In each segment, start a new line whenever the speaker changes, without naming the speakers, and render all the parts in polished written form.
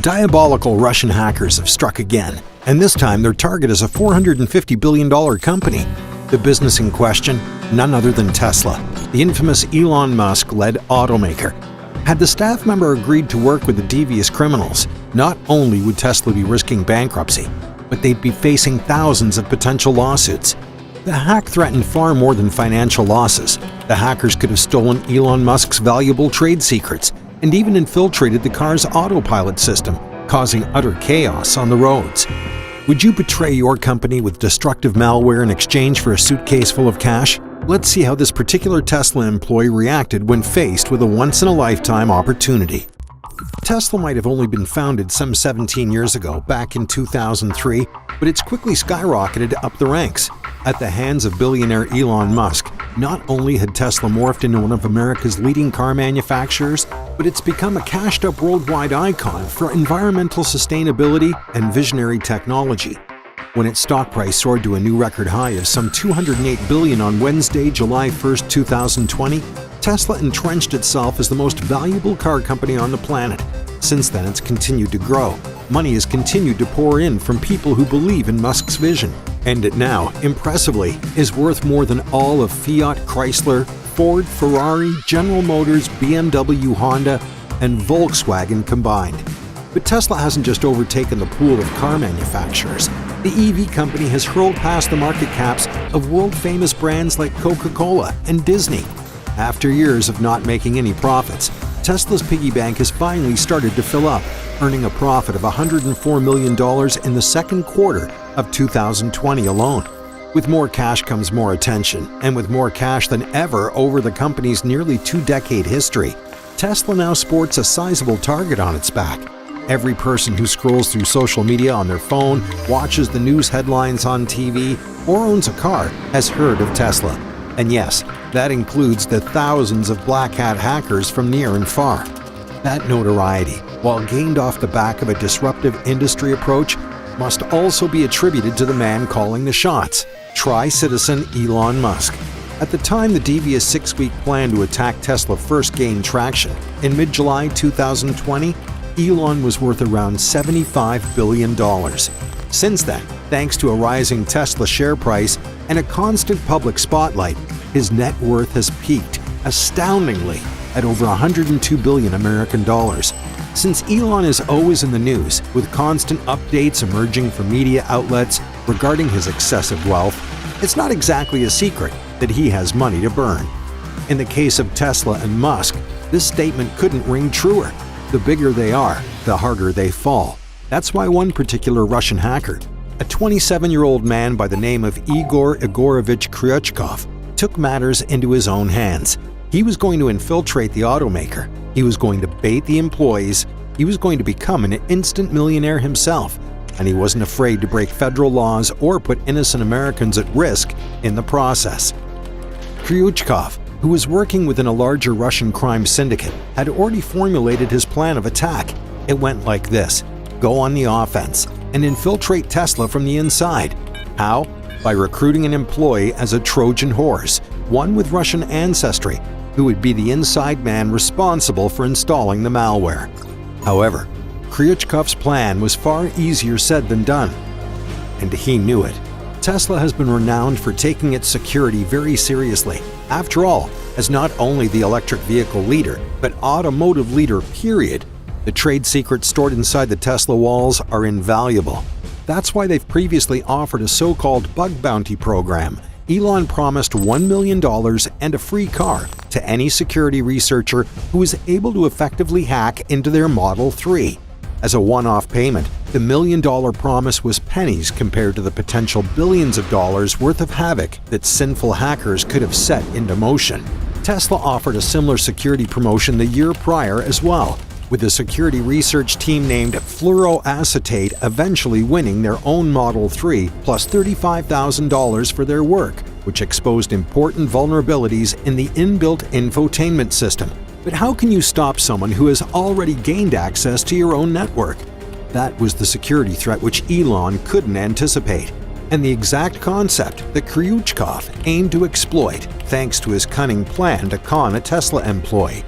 Diabolical Russian hackers have struck again, and this time their target is a $450 billion company. The business in question, none other than Tesla, the infamous Elon Musk-led automaker. Had the staff member agreed to work with the devious criminals, not only would Tesla be risking bankruptcy, but they'd be facing thousands of potential lawsuits. The hack threatened far more than financial losses. The hackers could have stolen Elon Musk's valuable trade secrets and even infiltrated the car's autopilot system, causing utter chaos on the roads. Would you betray your company with destructive malware in exchange for a suitcase full of cash? Let's see how this particular Tesla employee reacted when faced with a once-in-a-lifetime opportunity. Tesla might have only been founded some 17 years ago, back in 2003, but it's quickly skyrocketed up the ranks. At the hands of billionaire Elon Musk, not only had Tesla morphed into one of America's leading car manufacturers, but it's become a cashed-up worldwide icon for environmental sustainability and visionary technology. When its stock price soared to a new record high of some $208 billion on Wednesday, July 1, 2020, Tesla entrenched itself as the most valuable car company on the planet. Since then, it's continued to grow. Money has continued to pour in from people who believe in Musk's vision. And it now, impressively, is worth more than all of Fiat, Chrysler, Ford, Ferrari, General Motors, BMW, Honda, and Volkswagen combined. But Tesla hasn't just overtaken the pool of car manufacturers. The EV company has hurled past the market caps of world-famous brands like Coca-Cola and Disney. After years of not making any profits, Tesla's piggy bank has finally started to fill up, earning a profit of $104 million in the second quarter of 2020 alone. With more cash comes more attention, and with more cash than ever over the company's nearly two-decade history, Tesla now sports a sizable target on its back. Every person who scrolls through social media on their phone, watches the news headlines on TV, or owns a car has heard of Tesla. And yes, that includes the thousands of black hat hackers from near and far. That notoriety, while gained off the back of a disruptive industry approach, must also be attributed to the man calling the shots, tri-citizen Elon Musk. At the time the devious six-week plan to attack Tesla first gained traction, in mid-July 2020, Elon was worth around $75 billion. Since then, thanks to a rising Tesla share price and a constant public spotlight, his net worth has peaked, astoundingly, at over 102 billion American dollars. Since Elon is always in the news, with constant updates emerging from media outlets regarding his excessive wealth, it's not exactly a secret that he has money to burn. In the case of Tesla and Musk, this statement couldn't ring truer. The bigger they are, the harder they fall. That's why one particular Russian hacker, a 27-year-old man by the name of Igor Igorovich Kryuchkov, took matters into his own hands. He was going to infiltrate the automaker. He was going to bait the employees. He was going to become an instant millionaire himself. And he wasn't afraid to break federal laws or put innocent Americans at risk in the process. Kryuchkov, who was working within a larger Russian crime syndicate, had already formulated his plan of attack. It went like this: go on the offense and infiltrate Tesla from the inside. How? By recruiting an employee as a Trojan horse, one with Russian ancestry, who would be the inside man responsible for installing the malware. However, Kryuchkov's plan was far easier said than done, and he knew it. Tesla has been renowned for taking its security very seriously. After all, as not only the electric vehicle leader, but automotive leader, period, the trade secrets stored inside the Tesla walls are invaluable. That's why they've previously offered a so-called bug bounty program. Elon promised $1 million and a free car to any security researcher who is able to effectively hack into their Model 3. As a one-off payment, the $1 million promise was pennies compared to the potential billions of dollars worth of havoc that sinful hackers could have set into motion. Tesla offered a similar security promotion the year prior as well, with the security research team named Fluoroacetate eventually winning their own Model 3 plus $35,000 for their work, which exposed important vulnerabilities in the inbuilt infotainment system. But how can you stop someone who has already gained access to your own network? That was the security threat which Elon couldn't anticipate, and the exact concept that Kryuchkov aimed to exploit thanks to his cunning plan to con a Tesla employee.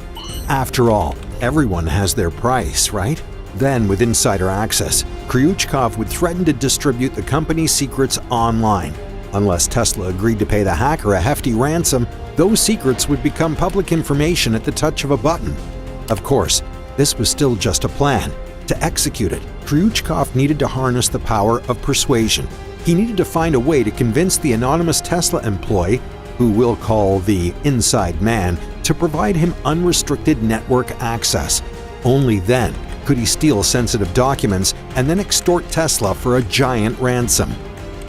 After all, everyone has their price, right? Then, with insider access, Kryuchkov would threaten to distribute the company's secrets online. Unless Tesla agreed to pay the hacker a hefty ransom, those secrets would become public information at the touch of a button. Of course, this was still just a plan. To execute it, Kryuchkov needed to harness the power of persuasion. He needed to find a way to convince the anonymous Tesla employee, who we'll call the inside man, to provide him unrestricted network access. Only then could he steal sensitive documents and then extort Tesla for a giant ransom.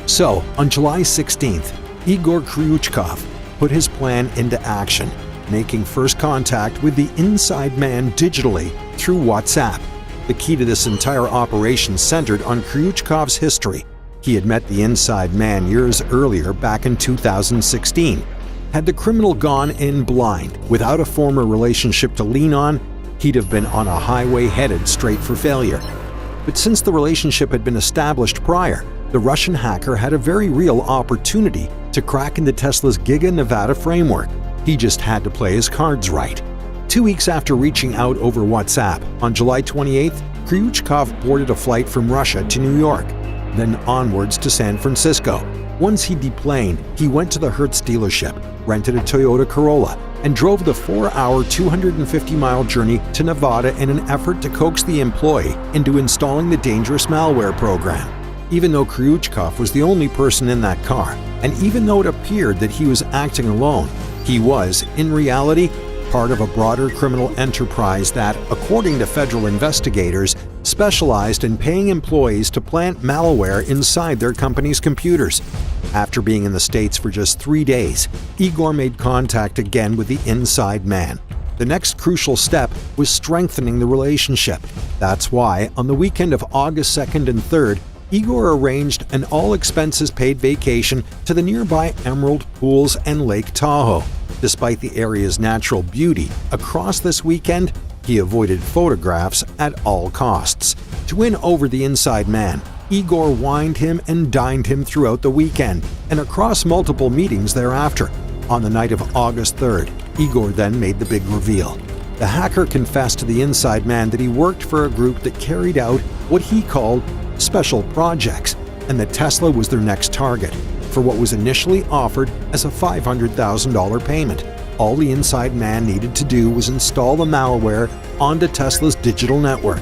So, on July 16th, Igor Kryuchkov put his plan into action, making first contact with the inside man digitally through WhatsApp. The key to this entire operation centered on Kryuchkov's history. He had met the inside man years earlier, back in 2016. Had the criminal gone in blind, without a former relationship to lean on, he'd have been on a highway headed straight for failure. But since the relationship had been established prior, the Russian hacker had a very real opportunity to crack into Tesla's Giga Nevada framework. He just had to play his cards right. 2 weeks after reaching out over WhatsApp, on July 28th, Kryuchkov boarded a flight from Russia to New York, then onwards to San Francisco. Once he deplaned, he went to the Hertz dealership, rented a Toyota Corolla, and drove the 4-hour, 250-mile journey to Nevada in an effort to coax the employee into installing the dangerous malware program. Even though Kryuchkov was the only person in that car, and even though it appeared that he was acting alone, he was, in reality, part of a broader criminal enterprise that, according to federal investigators, specialized in paying employees to plant malware inside their company's computers. After being in the States for just 3 days, Igor made contact again with the inside man. The next crucial step was strengthening the relationship. That's why, on the weekend of August 2nd and 3rd, Igor arranged an all-expenses-paid vacation to the nearby Emerald Pools and Lake Tahoe. Despite the area's natural beauty, across this weekend, he avoided photographs at all costs. To win over the inside man, Igor wined him and dined him throughout the weekend and across multiple meetings thereafter. On the night of August 3rd, Igor then made the big reveal. The hacker confessed to the inside man that he worked for a group that carried out what he called special projects, and that Tesla was their next target, for what was initially offered as a $500,000 payment. All the inside man needed to do was install the malware onto Tesla's digital network.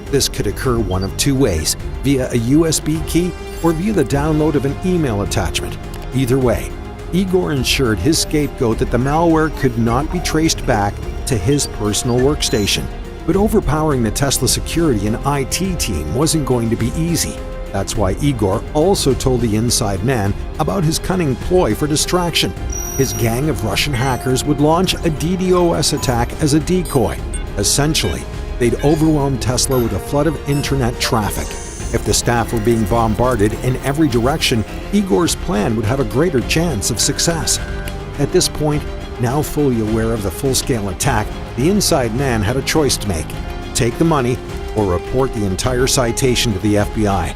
This could occur one of two ways, via a USB key or via the download of an email attachment. Either way, Igor ensured his scapegoat that the malware could not be traced back to his personal workstation. But overpowering the Tesla security and IT team wasn't going to be easy. That's why Igor also told the inside man about his cunning ploy for distraction. His gang of Russian hackers would launch a DDoS attack as a decoy. Essentially, they'd overwhelm Tesla with a flood of internet traffic. If the staff were being bombarded in every direction, Igor's plan would have a greater chance of success. At this point, now fully aware of the full-scale attack, the inside man had a choice to make: take the money or report the entire citation to the FBI.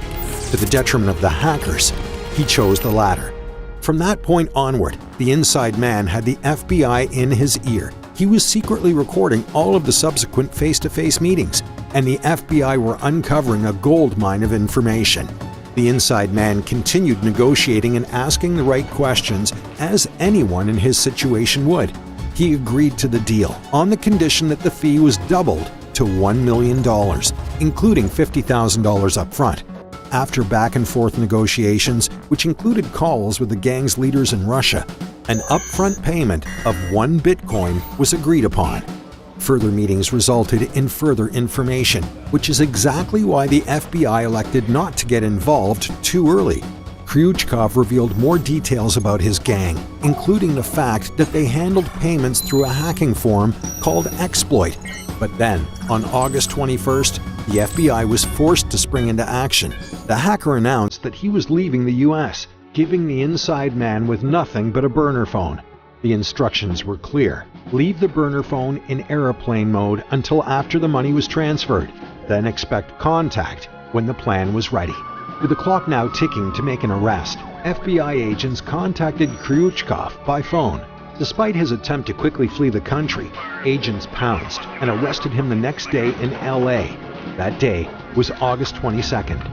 To the detriment of the hackers, he chose the latter. From that point onward, the inside man had the FBI in his ear. He was secretly recording all of the subsequent face-to-face meetings, and the FBI were uncovering a goldmine of information. The inside man continued negotiating and asking the right questions, as anyone in his situation would. He agreed to the deal on the condition that the fee was doubled to $1 million, including $50,000 up front. After back-and-forth negotiations, which included calls with the gang's leaders in Russia, an upfront payment of 1 Bitcoin was agreed upon. Further meetings resulted in further information, which is exactly why the FBI elected not to get involved too early. Kryuchkov revealed more details about his gang, including the fact that they handled payments through a hacking forum called Exploit. But then, on August 21st, the FBI was forced to spring into action. The hacker announced that he was leaving the US, giving the inside man with nothing but a burner phone. The instructions were clear: leave the burner phone in airplane mode until after the money was transferred, then expect contact when the plan was ready. With the clock now ticking to make an arrest, FBI agents contacted Kryuchkov by phone. Despite his attempt to quickly flee the country, agents pounced and arrested him the next day in LA. That day was August 22nd.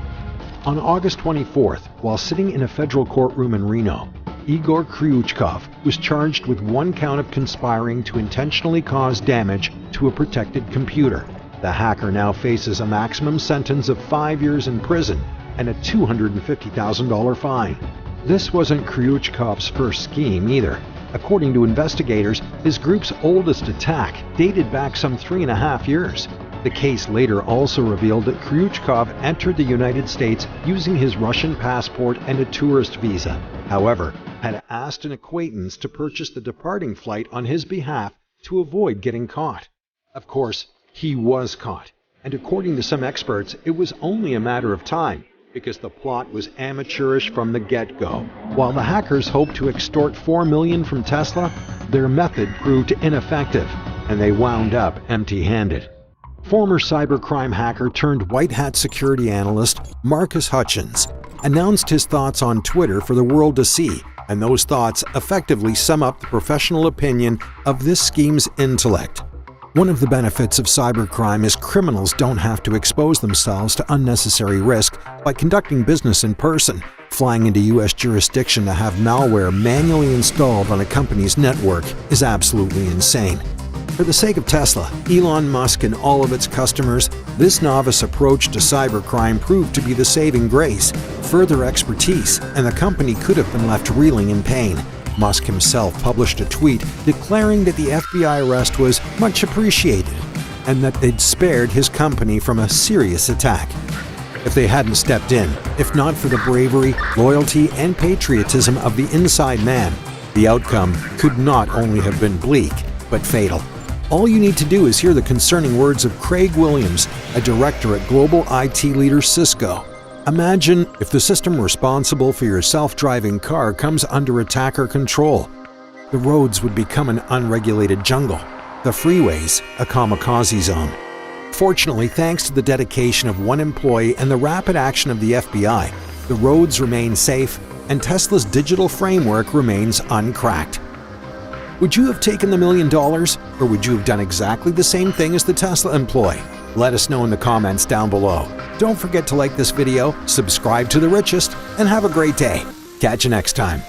On August 24th, while sitting in a federal courtroom in Reno, Igor Kryuchkov was charged with one count of conspiring to intentionally cause damage to a protected computer. The hacker now faces a maximum sentence of 5 years in prison and a $250,000 fine. This wasn't Kryuchkov's first scheme either. According to investigators, his group's oldest attack dated back some 3.5 years. The case later also revealed that Kryuchkov entered the United States using his Russian passport and a tourist visa. However, had asked an acquaintance to purchase the departing flight on his behalf to avoid getting caught. Of course, he was caught, and according to some experts, it was only a matter of time, because the plot was amateurish from the get-go. While the hackers hoped to extort $4 million from Tesla, their method proved ineffective, and they wound up empty-handed. Former cybercrime hacker turned white hat security analyst Marcus Hutchins announced his thoughts on Twitter for the world to see, and those thoughts effectively sum up the professional opinion of this scheme's intellect. One of the benefits of cybercrime is criminals don't have to expose themselves to unnecessary risk by conducting business in person. Flying into U.S. jurisdiction to have malware manually installed on a company's network is absolutely insane. For the sake of Tesla, Elon Musk, and all of its customers, this novice approach to cybercrime proved to be the saving grace. Further expertise, and the company could have been left reeling in pain. Musk himself published a tweet declaring that the FBI arrest was much appreciated and that they'd spared his company from a serious attack. If they hadn't stepped in, if not for the bravery, loyalty, and patriotism of the inside man, the outcome could not only have been bleak, but fatal. All you need to do is hear the concerning words of Craig Williams, a director at global IT leader Cisco. Imagine if the system responsible for your self-driving car comes under attacker control. The roads would become an unregulated jungle, the freeways a kamikaze zone. Fortunately, thanks to the dedication of one employee and the rapid action of the FBI, the roads remain safe and Tesla's digital framework remains uncracked. Would you have taken the $1 million, or would you have done exactly the same thing as the Tesla employee? Let us know in the comments down below. Don't forget to like this video, subscribe to The Richest, and have a great day. Catch you next time.